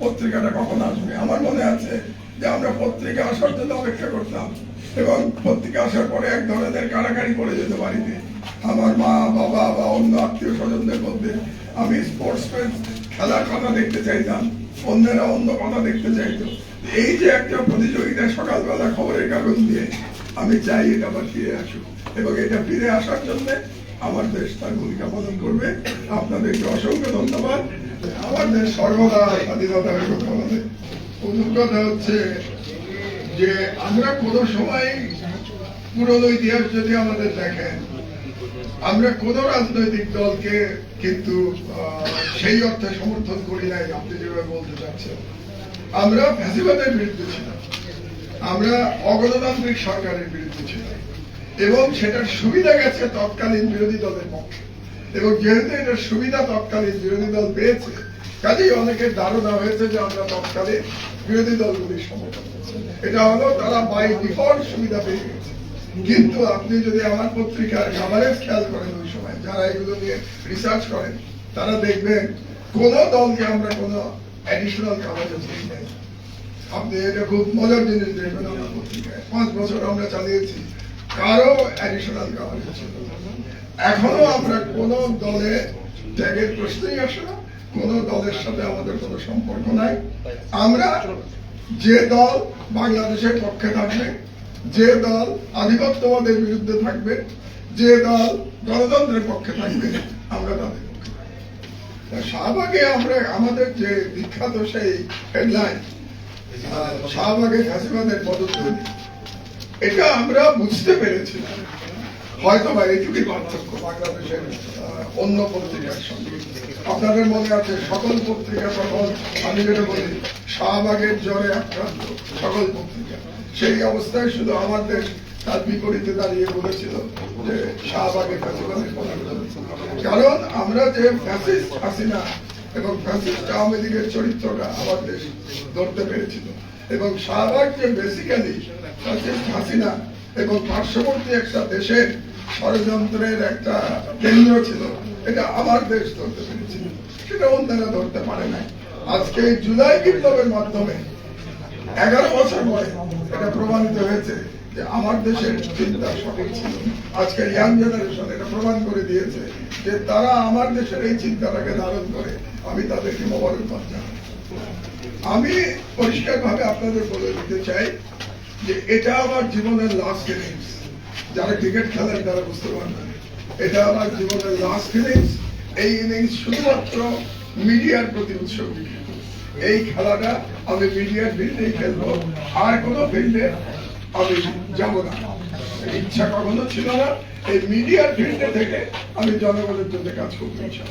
পত্রিকাটা কখন আসবে। আমার মনে আছে যে আমরা পত্রিকা আসার জন্য অপেক্ষা করতাম এবং পত্রিকা আসার পরে এক ধরনের কাড়াকাড়ি করে যেত বাড়িতে। আমার মা বাবা বা অন্য আত্মীয় স্বজনদের মধ্যে আমি স্পোর্টস খেলার কথা দেখতে চাইতাম, অন্যেরা অন্য কথা দেখতে চাইতো। এই যে একটা প্রতিযোগিতা সকালবেলা খবরের কাগজ দিয়ে, আমি চাই এটা আবার ফিরে আসুক এবং এটা ফিরে আসার জন্য আমার দেশ তার ভূমিকা পালন করবে। আপনাদেরকে অসংখ্য ধন্যবাদ। আমার দেশ সর্বদা স্বাধীনতার কথা বলে। প্রথম কথা হচ্ছে যে আমরা কোনো সময় পুরনো ইতিহাস যদি আমাদের দেখেন, আমরা কোন রাজনৈতিক দলকে কিন্তু সেই অর্থে সমর্থন করি নাই আপনি যেভাবে বলতে চাচ্ছেন। আমরা ফ্যাসিবাদের বিরুদ্ধে ছিলাম, আমরা অগণতান্ত্রিক সরকারের বিরুদ্ধে ছিলাম এবং সেটার সুবিধা গেছে তৎকালীন বিরোধী দলের পক্ষে। এবং যেহেতু এটার সুবিধা তৎকালীন বিরোধী দল পেয়েছে, কাজেই অনেকের ধারণা হয়েছে যে আমরা তৎকালীন বিরোধী দলগুলির সমর্থন করছি। এটা হলো তারা বাই ডিফল্ট সুবিধা পেয়ে গেছে। কিন্তু আপনি যদি আমার পত্রিকার কভারেজ খেয়াল করেন, ওই সময় যারা এগুলো নিয়ে রিসার্চ করেন তারা দেখবেন কোন দলকে আমরা কোনো অ্যাডিশনাল কভারেজ দিই নাই। আপনি এটা খুব মজার জিনিস দেখবেন, আমার পত্রিকায় 5 বছর আমরা চালিয়েছি, কারো অ্যাডিশনাল কভারেজ ছিল না। এখনো আমরা কোন দলে ত্যাগের প্রশ্নই আসে না, কোন দলের সাথে আমাদের কোনো সম্পর্ক নাই। আমরা যে দল বাংলাদেশের পক্ষে থাকবে, যে দল আধিপত্যবাদের বিরুদ্ধে থাকবে, যে দল গণতন্ত্রের পক্ষে থাকবে, আমরা তাদের পক্ষে থাকবো। শাহবাগে আমরা আমাদের যে বিখ্যাত সেই হেডলাইন শাহবাগে ফ্যাসিবাদের পদতলি, এটা আমরা বুঝতে পেরেছিলাম। হয়তো বা এইটুকুই পার্থক্য বাংলাদেশের অন্য পত্রিকার সঙ্গে। আপনাদের মনে আছে সকল পত্রিকা, সকল আমি যেটা বলি শাহবাগের জ্বরে আক্রান্ত সকল পত্রিকা, সেই অবস্থায় শুধু আমার দেশ তার বিপরীতে দাঁড়িয়ে বলেছিল যে শাহবাগে ফ্যাসিবাদের পদতলি। কারণ আমরা যে ফ্যাসিস্ট হাসিনা এবং ফ্যাসিস্ট আওয়ামী লীগের চরিত্রটা আমার দেশ ধরতে পেরেছিল এবং শাহবাগ যে বেসিক্যালি ফ্যাসিস্ট হাসিনা এবং পার্শ্ববর্তী একটা দেশের ষড়যন্ত্রের একটা কেন্দ্র ছিল, এটা আমার দেশ ধরতে পেরেছিল, সেটা অন্যরা ধরতে পারে নাই। আজকে জুলাই বিপ্লবের মাধ্যমে 11 বছর পরে এটা প্রমাণিত হয়েছে যে আমার দেশের চিন্তা সঠিক ছিল। আজকের ইয়াং জেনারেশন এটা প্রমাণ করে দিয়েছে যে তারা আমার দেশের এই চিন্তাটাকে ধারণ করে। আমি তাদেরকে মোবারকবাদ জানাই। আমি পরিষ্কারভাবে আপনাদের বলে দিতে চাই যে এটা আমার জীবনের লাস্ট ইনিংস। যারা ক্রিকেট খেলেন তারা বুঝতে পারবেন, এটা আমার জীবনের লাস্ট ইনিংস। এই ইনিংস শুধুমাত্র মিডিয়ার প্রতি উৎসর্গিত। এই খেলাটা আমি মিডিয়ার ফিল্ডেই খেলবো, আর কোনো ফিল্ডে আমি যাব না। ইচ্ছা কখনো ছিল না। এই মিডিয়ার ফিল্ডে থেকে আমি জনগণের জন্য কাজ করতে চাই।